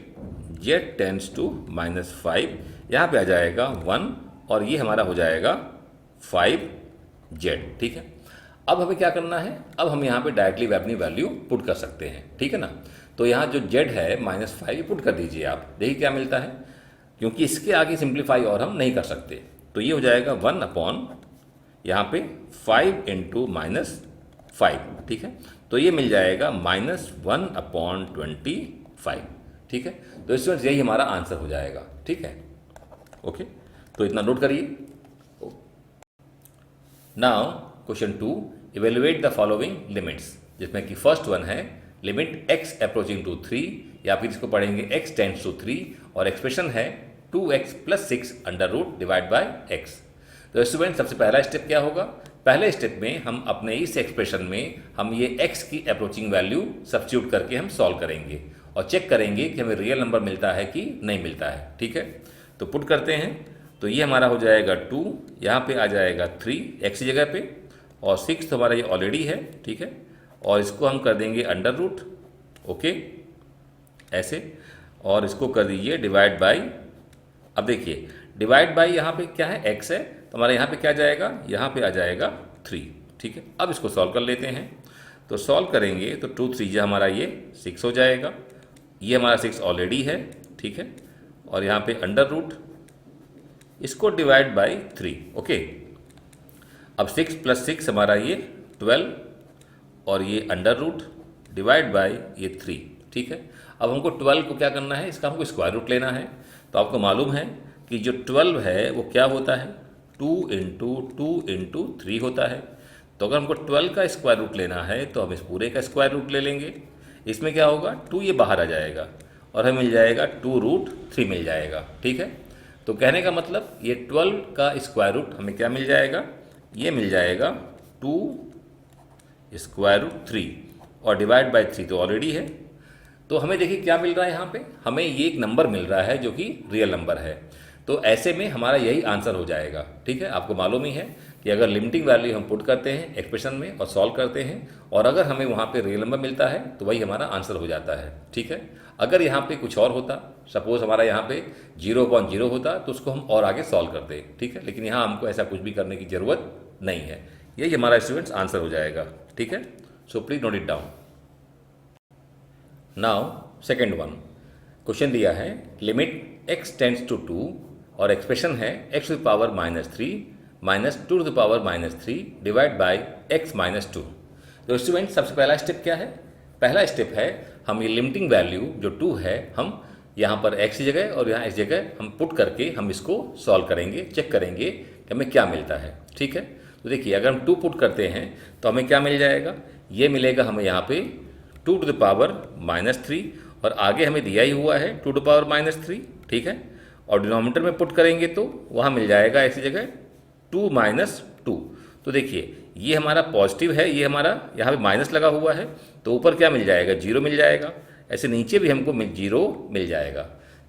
z tends to -5, यहाँ पे आ जाएगा 1, और ये हमारा हो जाएगा 5z, ठीक है। अब हमें क्या करना है, अब हम यहाँ पे डायरेक्टली अपनी वैल्यू पुट कर सकते हैं, ठीक है ना। तो यहाँ जो z है -5 पुट कर दीजिए आप, देखिए क्या मिलता है, क्योंकि इसके आगे सिंप्लीफाई और हम नहीं कर सकते। तो ये हो जाएगा 1 अपॉन यहाँ पे 5 इंटू -5, ठीक है। तो ये मिल जाएगा -1 अपॉन 25, ठीक है। तो इस वक्त यही हमारा आंसर हो जाएगा, ठीक है, ओके। तो इतना नोट करिए। Now question 2, evaluate the following limits, जिसमें कि फर्स्ट वन है लिमिट x अप्रोचिंग टू 3, या फिर इसको पढ़ेंगे x टेंड्स टू 3, और एक्सप्रेशन है 2x plus 6 under root divide by x। तो स्टूडेंट सबसे पहला स्टेप क्या होगा, पहले स्टेप में हम अपने इस एक्सप्रेशन में हम ये x की अप्रोचिंग वैल्यू सब्स्टिट्यूट करके हम सॉल्व करेंगे, और चेक करेंगे कि हमें रियल नंबर मिलता है कि नहीं मिलता है, ठीक है। तो पुट करते हैं, तो ये हमारा हो जाएगा 2, यहाँ पे आ जाएगा 3 x की जगह पे, और 6 तो हमारा ये ऑलरेडी है, ठीक है। और इसको हम कर देंगे अंडर रूट, ओके, ऐसे, और इसको कर दीजिए डिवाइड बाई। अब देखिए डिवाइड बाई यहाँ पे क्या है, x है, तो हमारे यहाँ पे क्या जाएगा, यहाँ पे आ जाएगा 3, ठीक है। अब इसको सॉल्व कर लेते हैं, तो सॉल्व करेंगे तो 2 3 हमारा ये 6 हो जाएगा, ये हमारा 6 ऑलरेडी है, ठीक है। और यहाँ पे अंडर रूट, इसको डिवाइड बाई 3, ओके। अब 6 + 6 हमारा ये 12 और ये अंडर रूट डिवाइड बाय ये 3, ठीक है। अब हमको 12 को क्या करना है, इसका हमको स्क्वायर रूट लेना है। तो आपको मालूम है कि जो 12 है वो क्या होता है, 2 × 2 × 3 होता है। तो अगर हमको 12 का स्क्वायर रूट लेना है तो हम इस पूरे का स्क्वायर रूट ले लेंगे। इसमें क्या होगा, 2 ये बाहर आ जाएगा और हमें मिल जाएगा 2√3 मिल जाएगा, ठीक है। तो कहने का मतलब ये 12 का स्क्वायर रूट हमें क्या मिल जाएगा, ये मिल जाएगा 2√3 और डिवाइड बाय 3 तो ऑलरेडी है। तो हमें देखिए क्या मिल रहा है यहाँ पे, हमें ये एक नंबर मिल रहा है जो कि रियल नंबर है। तो ऐसे में हमारा यही आंसर हो जाएगा, ठीक है। आपको मालूम ही है कि अगर लिमिटिंग वैल्यू हम पुट करते हैं एक्सप्रेशन में और सॉल्व करते हैं और अगर हमें वहाँ पे रियल नंबर मिलता है तो वही हमारा आंसर हो जाता है, ठीक है। अगर यहाँ पे कुछ और होता, सपोज हमारा यहाँ पे 0/0 होता तो उसको हम और आगे सॉल्व करते, ठीक है। लेकिन यहाँ हमको ऐसा कुछ भी करने की ज़रूरत नहीं है। यही हमारा स्टूडेंट्स आंसर हो जाएगा, ठीक है। सो please note it down. Now second one, question दिया है लिमिट x टेंड्स टू 2 और एक्सप्रेशन है x⁻³ -2⁻³ डिवाइड बाय x - 2। तो स्टूडेंट सबसे पहला स्टेप क्या है, पहला स्टेप है हम ये लिमिटिंग वैल्यू जो 2 है हम यहाँ पर x की जगह और यहाँ इस जगह हम पुट करके हम इसको सॉल्व करेंगे, चेक करेंगे कि हमें क्या मिलता है, ठीक है। तो देखिए अगर हम 2 पुट करते हैं तो हमें क्या मिल जाएगा, ये मिलेगा हमें यहाँ पे 2⁻³ और आगे हमें दिया ही हुआ है 2⁻³ ठीक है। और डिनोमिनेटर में पुट करेंगे तो वहाँ मिल जाएगा ऐसी जगह 2 - 2। तो देखिए ये हमारा पॉजिटिव है, ये हमारा यहाँ पे माइनस लगा हुआ है तो ऊपर क्या मिल जाएगा, 0 मिल जाएगा। ऐसे नीचे भी हमको 0 मिल जाएगा।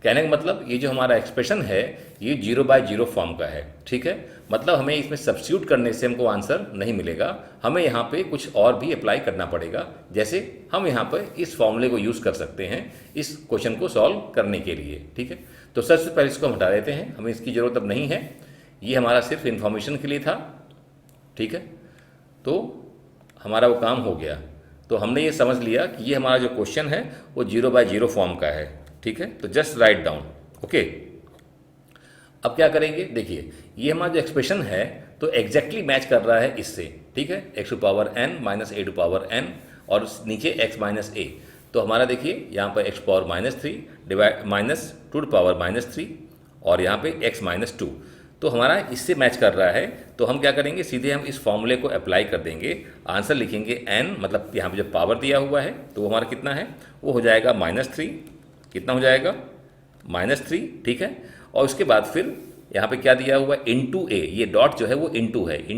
कहने का मतलब ये जो हमारा एक्सप्रेशन है ये 0/0 फॉर्म का है, ठीक है। मतलब हमें इसमें सब्स्टिट्यूट करने से हमको आंसर नहीं मिलेगा, हमें यहाँ पे कुछ और भी अप्लाई करना पड़ेगा। जैसे हम यहाँ पर इस फॉर्मूले को यूज़ कर सकते हैं इस क्वेश्चन को सॉल्व करने के लिए, ठीक है। तो सबसे पहले इसको हम हटा देते हैं, हमें इसकी ज़रूरत अब नहीं है, ये हमारा सिर्फ इन्फॉर्मेशन के लिए था, ठीक है। तो हमारा वो काम हो गया। तो हमने ये समझ लिया कि ये हमारा जो क्वेश्चन है वो 0/0 फॉर्म का है, ठीक है। तो जस्ट राइट डाउन, ओके। अब क्या करेंगे, देखिए ये हमारा जो एक्सप्रेशन है तो एग्जैक्टली मैच कर रहा है इससे, ठीक है। x⁻n - a⁻n और नीचे x - a। तो हमारा देखिए यहाँ पर x⁻³ डिवाइड -2⁻³ और यहाँ पे x - 2। तो हमारा इससे मैच कर रहा है। तो हम क्या करेंगे, सीधे हम इस फॉर्मूले को अप्लाई कर देंगे, आंसर लिखेंगे n, मतलब यहाँ पे जो पावर दिया हुआ है तो वो हमारा कितना है, वो हो जाएगा -3। कितना हो जाएगा, -3, ठीक है। और उसके बाद फिर यहाँ पे क्या दिया हुआ है, * a, ये डॉट जो है वो * है, * a।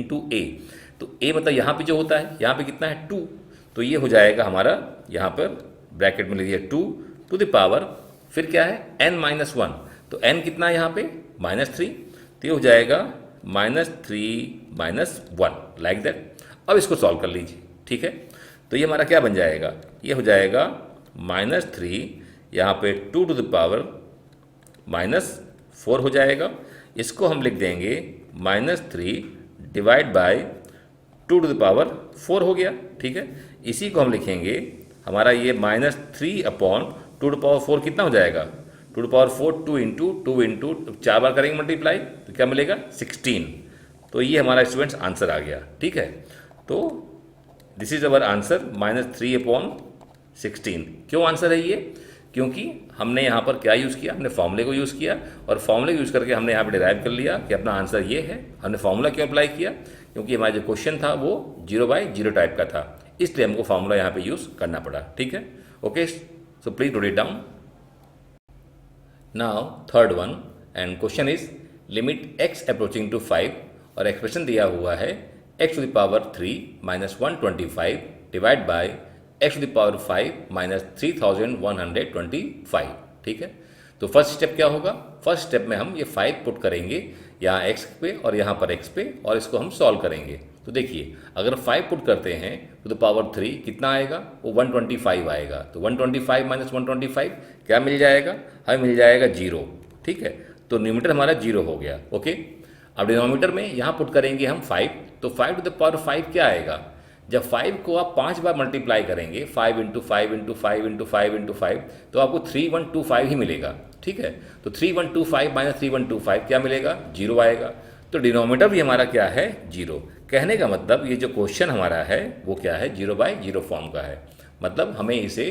तो a मतलब यहाँ पे जो होता है, यहाँ पे कितना है 2, तो ये हो जाएगा हमारा यहाँ पर ब्रैकेट में लिखिए 2 टू द पावर फिर क्या है n - 1। तो n कितना है यहाँ पे -3, तो ये हो जाएगा -3 - 1 लाइक दैट। अब इसको सॉल्व कर लीजिए, ठीक है। तो ये हमारा क्या बन जाएगा, ये हो जाएगा -3 यहाँ पे 2 टू द पावर -4 हो जाएगा। इसको हम लिख देंगे -3 divide by 2 to the power 4 हो गया, ठीक है। इसी को हम लिखेंगे, हमारा ये -3/2 कितना हो जाएगा, 2⁴ 2 × 4 बार करेंगे मल्टीप्लाई तो क्या मिलेगा 16। तो ये हमारा स्टूडेंट्स आंसर आ गया, ठीक है। तो दिस इज अवर आंसर -3/16। क्यों आंसर है ये, क्योंकि हमने यहाँ पर क्या यूज़ किया, हमने फॉर्मूले को यूज़ किया और फॉर्मूले यूज़ करके हमने यहाँ पे डिराइव कर लिया कि अपना आंसर ये है। हमने फॉर्मूला क्यों अप्लाई किया, क्योंकि हमारा जो क्वेश्चन था वो 0/0 टाइप का था, इसलिए हमको फॉर्मूला यहाँ पे यूज़ करना पड़ा, ठीक है। Okay, so please note it down. Now third one and question is limit x approaching to 5 और एक्सप्रेशन दिया हुआ है x⁻³ - 125 डिवाइड बाय x⁵ - 3125, ठीक है। तो फर्स्ट स्टेप क्या होगा, फर्स्ट स्टेप में हम ये 5 पुट करेंगे यहाँ x पे और यहाँ पर x पे और इसको हम सॉल्व करेंगे। तो देखिए अगर 5 पुट करते हैं तो द पावर 3 कितना आएगा, वो 125 आएगा। तो 125 - 125 क्या मिल जाएगा, हमें मिल जाएगा 0, ठीक है। तो न्यूमरेटर हमारा 0 हो गया, ओके। अब डिनोमिनेटर में यहाँ पुट करेंगे हम 5, तो 5 टू द पावर 5 क्या आएगा, जब 5 को आप 5 बार मल्टीप्लाई करेंगे 5 × 5 × 5 × 5 × 5 तो आपको 3125 ही मिलेगा, ठीक है। तो 3125 - 3125 क्या मिलेगा, 0 आएगा। तो डिनोमिनेटर भी हमारा क्या है, 0। कहने का मतलब ये जो क्वेश्चन हमारा है वो क्या है, 0/0 फॉर्म का है। मतलब हमें इसे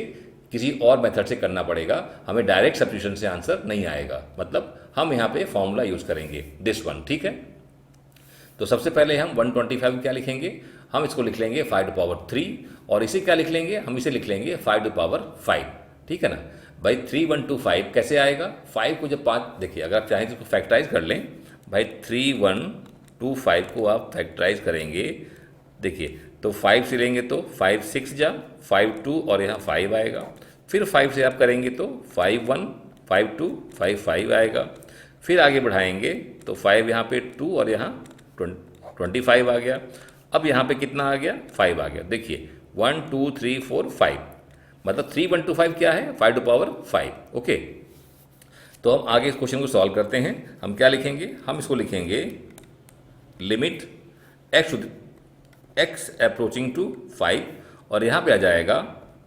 किसी और मेथड से करना पड़ेगा, हमें डायरेक्ट सब्स्टिट्यूशन से आंसर नहीं आएगा। मतलब हम यहाँ पे फॉर्मूला यूज़ करेंगे दिस वन, ठीक है। तो सबसे पहले हम 125 क्या लिखेंगे, हम इसको लिख लेंगे 5⁵, और इसे क्या लिख लेंगे, हम इसे लिख लेंगे 5⁵, ठीक है ना भाई। 3125 कैसे आएगा, 5 को जब 5, देखिए अगर आप चाहें तो इसको फैक्टराइज कर लें भाई। 3125 को आप फैक्टराइज करेंगे, देखिए तो 5 से लेंगे तो 5 6 जा 5 2 और यहाँ 5 आएगा। फिर 5 से आप करेंगे तो 5 1 5 2 5 5 आएगा। फिर आगे बढ़ाएंगे तो 5 यहाँ पे 2 और यहाँ 25 आ गया। अब यहाँ पे कितना आ गया, 5 आ गया। देखिए 1 2 3 4 5, मतलब 3125 क्या है, 5⁵, ओके। तो हम आगे इस क्वेश्चन को सॉल्व करते हैं। हम क्या लिखेंगे, हम इसको लिखेंगे लिमिट x अप्रोचिंग टू 5, और यहाँ पे आ जाएगा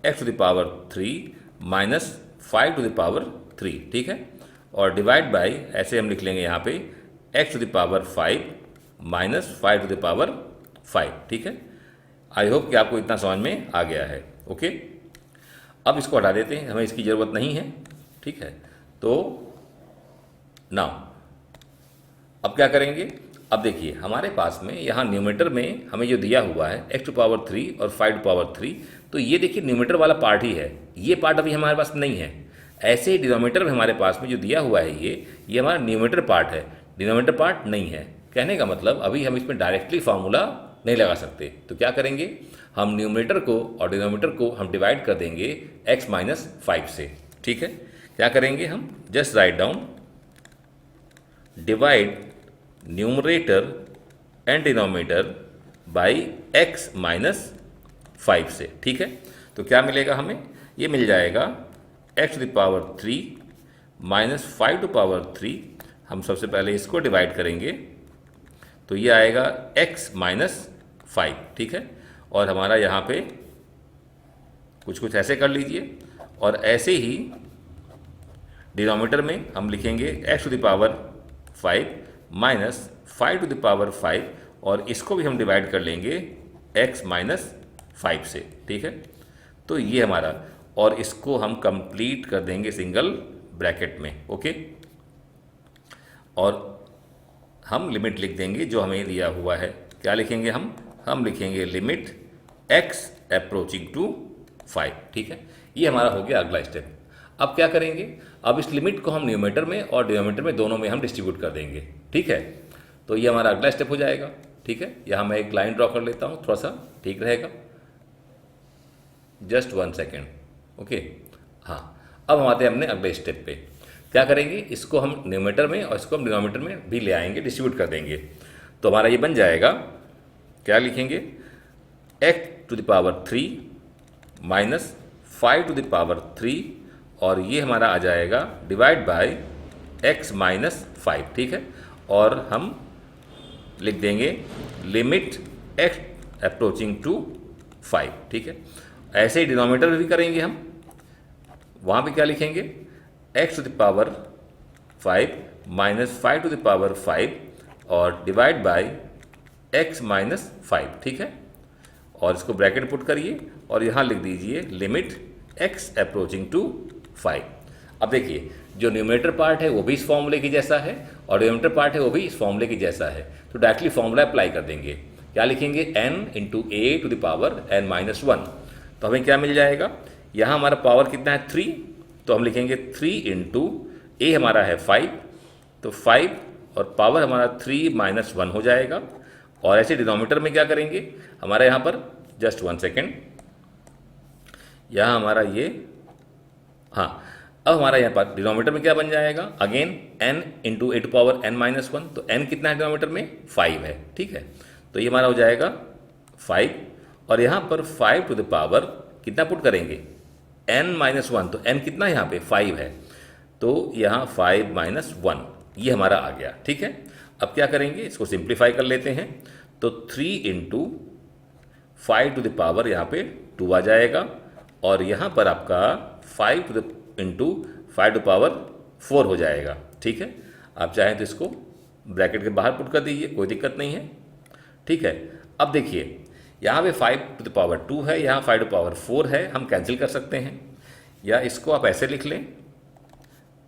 x⁵ माइनस 5⁵, ठीक है। और डिवाइड बाय, ऐसे हम लिख लेंगे यहाँ पे x⁵ माइनस 5⁵, ठीक है। आई होप कि आपको इतना समझ में आ गया है, ओके। अब इसको हटा देते हैं, हमें इसकी ज़रूरत नहीं है, ठीक है। तो नाउ अब क्या करेंगे, अब देखिए हमारे पास में यहाँ न्यूमरेटर में हमें जो दिया हुआ है x⁵ और 5⁵, तो ये देखिए न्यूमरेटर वाला पार्ट ही है, ये पार्ट अभी हमारे पास नहीं है। ऐसे ही डिनोमिनेटर में हमारे पास में जो दिया हुआ है ये हमारा न्यूमरेटर पार्ट है, डिनोमिनेटर पार्ट नहीं है। कहने का मतलब अभी हम इसमें डायरेक्टली फार्मूला नहीं लगा सकते, तो क्या करेंगे, हम न्यूमरेटर को और डिनोमिनेटर को हम डिवाइड कर देंगे x-5 से, ठीक है। क्या करेंगे, हम just write down divide numerator and denominator by x-5 से, ठीक है। तो क्या मिलेगा हमें, ये मिल जाएगा x⁵ माइनस 5⁵। हम सबसे पहले इसको डिवाइड करेंगे तो ये आएगा x-5, ठीक है। और हमारा यहाँ पे कुछ ऐसे कर लीजिए, और ऐसे ही डिनोमिनेटर में हम लिखेंगे x⁵ माइनस 5⁵, और इसको भी हम डिवाइड कर लेंगे x-5 से, ठीक है। तो ये हमारा, और इसको हम कंप्लीट कर देंगे सिंगल ब्रैकेट में, ओके। और हम लिमिट लिख देंगे जो हमें दिया हुआ है। क्या लिखेंगे हम लिखेंगे लिमिट x अप्रोचिंग टू 5, ठीक है। ये हमारा हो गया अगला स्टेप। अब क्या करेंगे, अब इस लिमिट को हम न्यूमरेटर में और डिनोमिनेटर में दोनों में हम डिस्ट्रीब्यूट कर देंगे, ठीक है। तो ये हमारा अगला स्टेप हो जाएगा, ठीक है। यहाँ मैं एक लाइन ड्रॉ कर लेता हूँ, थोड़ा सा ठीक रहेगा, जस्ट 1 सेकेंड, ओके। हाँ, अब हम आते हैं अपने अगले स्टेप पे। क्या करेंगे, इसको हम न्यूमरेटर में और इसको हम डिनोमिनेटर में भी ले आएंगे, डिस्ट्रीब्यूट कर देंगे। तो हमारा ये बन जाएगा, क्या लिखेंगे, x⁵ माइनस 5⁵, और ये हमारा आ जाएगा डिवाइड बाय x-5, ठीक है। और हम लिख देंगे लिमिट x अप्रोचिंग टू 5, ठीक है। ऐसे ही डिनोमिनेटर भी करेंगे हम, वहाँ पे क्या लिखेंगे, x⁵ माइनस 5⁵, और डिवाइड बाय x-5, ठीक है। और इसको ब्रैकेट पुट करिए और यहाँ लिख दीजिए लिमिट x अप्रोचिंग टू 5। अब देखिए जो न्यूमरेटर पार्ट है वो भी इस फॉर्मूले की जैसा है और डिनोमिनेटर पार्ट है वो भी इस फॉर्मूले की जैसा है, तो डायरेक्टली फॉर्मूला अप्लाई कर देंगे। क्या लिखेंगे, n इंटू a⁴n-1। तो हमें क्या मिल जाएगा, यहाँ हमारा पावर कितना है 3, तो हम लिखेंगे 3 इंटू a हमारा है 5, तो 5 और पावर हमारा 3-1 हो जाएगा। और ऐसे डिनोमिनेटर में क्या करेंगे, हमारे यहाँ पर जस्ट 1 सेकेंड, यहाँ हमारा ये, हाँ, अब हमारा यहाँ पर डिनोमिनेटर में क्या बन जाएगा, अगेन n इंटू a⁴n-1, तो n कितना है डिनोमिनेटर में, 5 है, ठीक है। तो ये हमारा हो जाएगा 5, और यहाँ पर 5 कितना पुट करेंगे, n-1, तो n कितना है यहाँ पे, 5 है, तो यहाँ 5-1 ये हमारा आ गया, ठीक है। अब क्या करेंगे, इसको सिंप्लीफाई कर लेते हैं, तो 3 इंटू 5 यहाँ पे 2 आ जाएगा, और यहाँ पर आपका 5 इंटू 5 हो जाएगा, ठीक है। आप चाहें तो इसको ब्रैकेट के बाहर पुट कर दीजिए, कोई दिक्कत नहीं है, ठीक है। अब देखिए यहाँ पे 5 टू द पावर 2 है, यहाँ 5 टू द पावर 4 है, हम कैंसिल कर सकते हैं, या इसको आप ऐसे लिख लें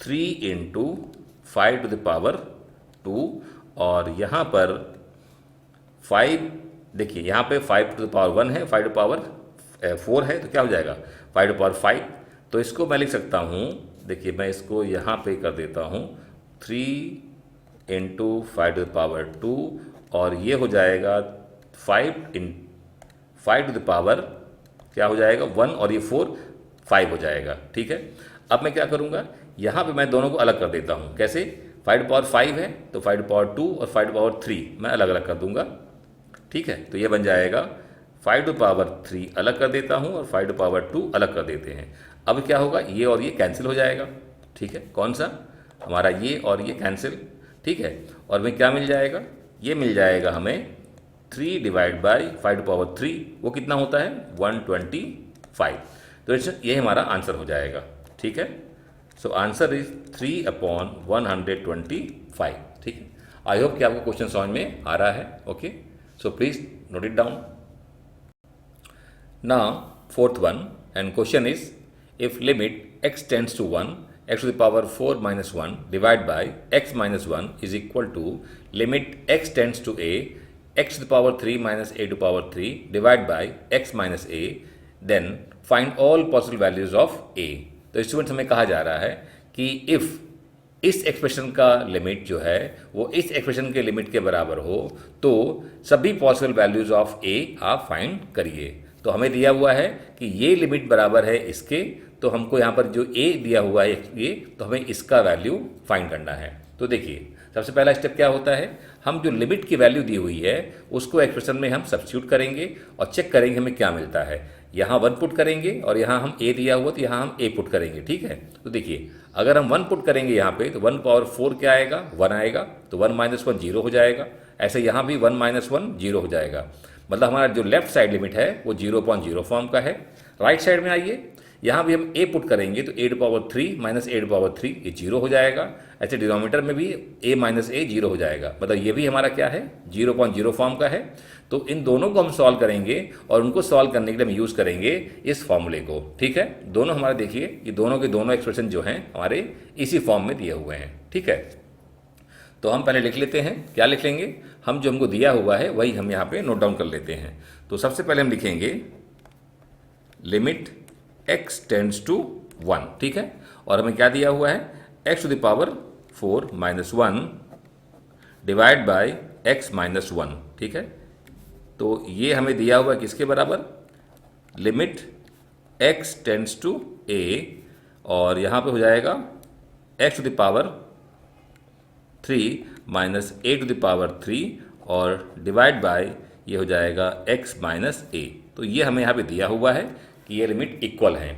3 इंटू 5 टू द पावर 2, और यहाँ पर 5, देखिए यहाँ पे 5 टू द पावर 1 है, 5 टू द पावर 4 है, तो क्या हो जाएगा 5 टू द पावर 5। तो इसको मैं लिख सकता हूँ, देखिए मैं इसको यहाँ पे कर देता हूँ 3 इंटू 5 टू द पावर 2, और ये हो जाएगा 5 टू द पावर क्या हो जाएगा 1, और ये 4 5 हो जाएगा, ठीक है। अब मैं क्या करूँगा, यहाँ पे मैं दोनों को अलग कर देता हूँ, कैसे 5 टू पावर 5 है तो 5 टू पावर 2 और 5 टू पावर 3 मैं अलग अलग कर दूंगा, ठीक है। तो ये बन जाएगा 5 टू पावर 3 अलग कर देता हूँ और 5 टू पावर 2 अलग कर देते हैं। अब क्या होगा, ये और ये कैंसिल हो जाएगा, ठीक है। कौन सा, हमारा ये और ये कैंसिल, ठीक है। और में क्या मिल जाएगा, ये मिल जाएगा हमें 3 डिवाइड बाई 5 टू पावर 3, वो कितना होता है 125। तो ये हमारा आंसर हो जाएगा, ठीक है। सो आंसर इज 3/125, ठीक है। आई होप कि आपको क्वेश्चन समझ में आ रहा है, okay. So please note it down. Now fourth one, and question is if limit x tends to 1, x to the power 4 minus 1 divided by x minus 1 is equal to limit x tends to a, x to the power 3 minus a to the power 3 divided by x minus a, then find all possible values of a। तो students हमें कहा जा रहा है कि if इस expression का limit जो है वो इस एक्सप्रेशन के लिमिट के बराबर हो तो सभी पॉसिबल वैल्यूज ऑफ ए आप फाइंड करिए। तो हमें दिया हुआ है कि ये लिमिट बराबर है इसके, तो हमको यहाँ पर जो ए दिया हुआ है ये, तो हमें इसका वैल्यू फाइंड करना है। तो देखिए सबसे पहला स्टेप क्या होता है, हम जो लिमिट की वैल्यू दी हुई है उसको एक्सप्रेशन में हम सब्स्टिट्यूट करेंगे और चेक करेंगे हमें क्या मिलता है। यहाँ 1 पुट करेंगे और यहाँ हम ए दिया हुआ तो यहाँ हम ए पुट करेंगे, ठीक है। तो देखिए अगर हम 1 पुट करेंगे यहाँ पे तो 1 पावर 4 क्या आएगा 1 आएगा, तो 1 माइनस 1 0 हो जाएगा। ऐसे यहाँ भी 1 माइनस 1 0 हो जाएगा, मतलब हमारा जो लेफ्ट साइड लिमिट है वो 0.0 फॉर्म का है। राइट साइड में आइए, यहाँ भी हम a पुट करेंगे तो a to power 3 minus a to power 3 ये 0 हो जाएगा। ऐसे डिनोमिनेटर में भी a माइनस a 0 हो जाएगा, मतलब ये भी हमारा क्या है 0.0 फॉर्म का है। तो इन दोनों को हम सॉल्व करेंगे और उनको सॉल्व करने के लिए हम यूज़ करेंगे इस फॉर्मूले को, ठीक है। दोनों हमारे देखिए ये दोनों के दोनों एक्सप्रेशन जो हैं हमारे इसी फॉर्म में दिए हुए हैं, ठीक है। तो हम पहले लिख लेते हैं, क्या लिख लेंगे, हम जो हमको दिया हुआ है वही हम यहाँ पे नोट डाउन कर लेते हैं। तो सबसे पहले हम लिखेंगे लिमिट x टेंड्स टू 1, ठीक है। और हमें क्या दिया हुआ है x to the power 4 minus 1 divide by x minus 1, ठीक है। तो ये हमें दिया हुआ है किसके बराबर, limit x tends to a, और यहाँ पे हो जाएगा x to the power 3 minus a to the power 3 और डिवाइड बाय ये हो जाएगा x माइनस a। तो ये हमें यहाँ पे दिया हुआ है कि ये लिमिट इक्वल है।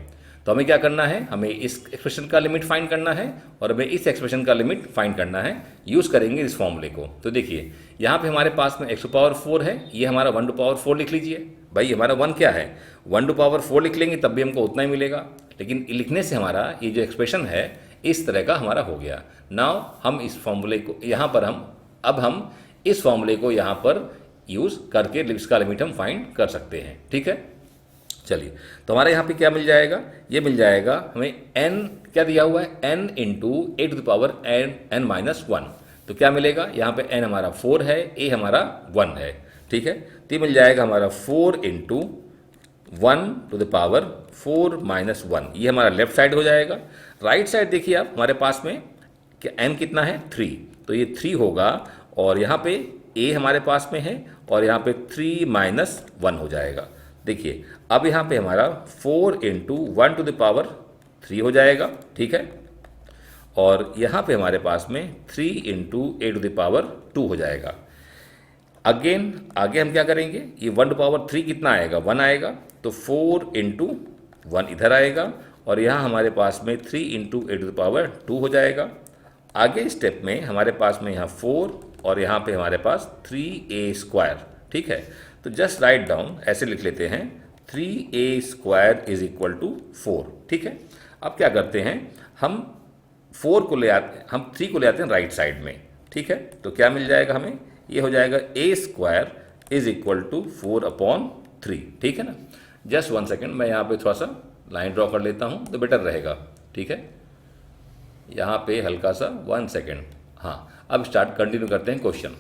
तो हमें क्या करना है, हमें इस एक्सप्रेशन का लिमिट फाइंड करना है और हमें इस एक्सप्रेशन का लिमिट फाइंड करना है, यूज़ करेंगे इस फॉर्मूले को। तो देखिए यहाँ पे हमारे पास में x टू पावर 4 है, ये हमारा 1 टू पावर 4 लिख लीजिए। भाई हमारा 1 क्या है 1 टू पावर 4 लिख लेंगे तब भी हमको उतना ही मिलेगा, लेकिन लिखने से हमारा ये जो एक्सप्रेशन है इस तरह का हमारा हो गया। नाउ हम इस फॉर्मूले को यहाँ पर हम इस फॉर्मूले को यहाँ पर यूज़ करके इसका लिमिट हम फाइंड कर सकते हैं, ठीक है। चलिए तो हमारे यहाँ पे क्या मिल जाएगा, ये मिल जाएगा हमें n क्या दिया हुआ है n into A to the power n minus 1। तो क्या मिलेगा, यहाँ पे n हमारा 4 है, a हमारा 1 है, ठीक है। तो ये मिल जाएगा हमारा 4 into 1 to the power 4 minus 1, ये हमारा लेफ्ट साइड हो जाएगा। राइट साइड देखिए आप हमारे पास में क्या n कितना है 3, तो ये 3 होगा और यहाँ पे a हमारे पास में है और यहाँ पे 3 माइनस 1 हो जाएगा। देखिए अब यहाँ पे हमारा 4 इंटू 1 टू द पावर 3 हो जाएगा, ठीक है। और यहाँ पे हमारे पास में 3 into A to the power 2 हो जाएगा। अगेन आगे हम क्या करेंगे, ये 1 टू पावर 3 कितना आएगा 1 आएगा, तो 4 इंटू 1 इधर आएगा और यहाँ हमारे पास में 3 into A to the power 2 हो जाएगा। आगे स्टेप में हमारे पास में यहाँ 4 और यहाँ पे हमारे पास 3a², ठीक है। तो जस्ट राइट डाउन ऐसे लिख लेते हैं 3a² इज इक्वल टू 4, ठीक है। अब क्या करते हैं, हम 3 को ले आते हैं राइट साइड में, ठीक है। तो क्या मिल जाएगा हमें, ये हो जाएगा a² इज इक्वल टू 4/3, ठीक है ना। जस्ट 1 सेकेंड, मैं यहाँ पे थोड़ा सा लाइन ड्रॉ कर लेता हूँ तो बेटर रहेगा, ठीक है। यहाँ पे हल्का सा 1 सेकेंड। हाँ, अब स्टार्ट कंटिन्यू करते हैं क्वेश्चन।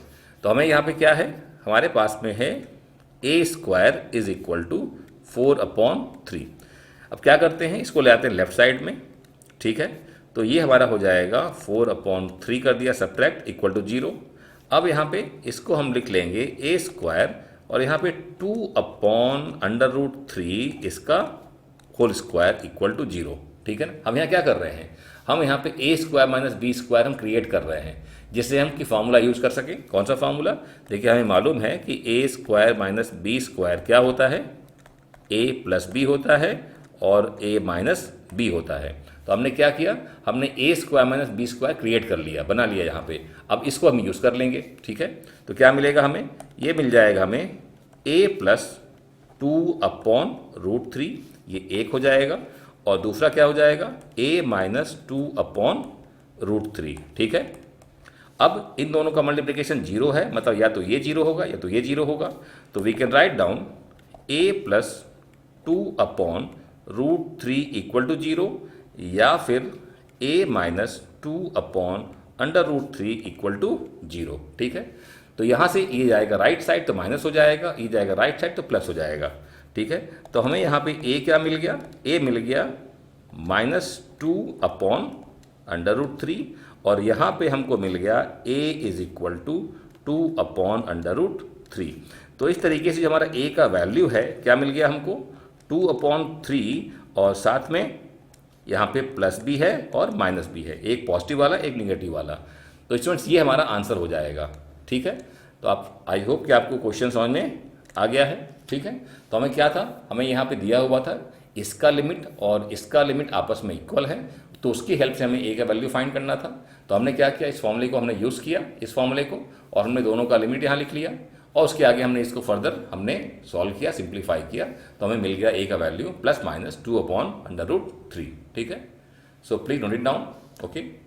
तो हमें यहाँ पे क्या है, हमारे पास में है a² इज इक्वल टू 4/3। अब क्या करते हैं, इसको ले आते हैं लेफ्ट साइड में, ठीक है। तो ये हमारा हो जाएगा 4/3 कर दिया, सब्ट्रैक्ट इक्वल टू 0। अब यहाँ पे इसको हम लिख लेंगे a² और यहाँ पे 2/√3 इसका होल स्क्वायर इक्वल टू 0, ठीक है ना। हम यहाँ क्या कर रहे हैं, हम यहाँ पे a² माइनस b² हम क्रिएट कर रहे हैं, जिससे हम कि फार्मूला यूज कर सकें। कौन सा फार्मूला, देखिए हमें मालूम है कि a² माइनस b² क्या होता है, a प्लस b होता है और a माइनस b होता है। तो हमने क्या किया, हमने a² माइनस b² क्रिएट कर लिया, बना लिया यहाँ पे। अब इसको हम यूज़ कर लेंगे, ठीक है। तो क्या मिलेगा हमें, ये मिल जाएगा हमें a प्लस 2/√3, ये एक हो जाएगा, और दूसरा क्या हो जाएगा a माइनस 2/√3, ठीक है। अब इन दोनों का मल्टीप्लिकेशन 0 है, मतलब या तो ये 0 होगा या तो ये 0 होगा। तो we can write down a plus 2/√3 equal to 0, या फिर a माइनस 2/√3 इक्वल टू 0, ठीक है। तो यहाँ से ये जाएगा राइट साइड तो माइनस हो जाएगा, ये जाएगा राइट साइड तो प्लस हो जाएगा, ठीक है। तो हमें यहाँ पे a क्या मिल गया, a मिल गया माइनस 2/√3, और यहाँ पे हमको मिल गया a इज इक्वल टू 2/√3। तो इस तरीके से जो हमारा a का वैल्यू है, क्या मिल गया हमको 2/3, और साथ में यहाँ पे प्लस भी है और माइनस भी है, एक पॉजिटिव वाला एक निगेटिव वाला। तो स्टूडेंट्स ये हमारा आंसर हो जाएगा, ठीक है। तो आप, आई होप कि आपको क्वेश्चन समझ में आ गया है, ठीक है। तो हमें क्या था, हमें यहाँ पे दिया हुआ था इसका लिमिट और इसका लिमिट आपस में इक्वल है, तो उसकी हेल्प से हमें a का वैल्यू फाइंड करना था। तो हमने क्या किया, इस फॉर्मूले को हमने यूज़ किया, इस फॉर्मूले को, और हमने दोनों का लिमिट यहाँ लिख लिया, और उसके आगे हमने इसको फर्दर हमने सॉल्व किया, सिंप्लीफाई किया, तो हमें मिल गया a का वैल्यू प्लस माइनस 2/√3, ठीक है। सो please note it down, okay.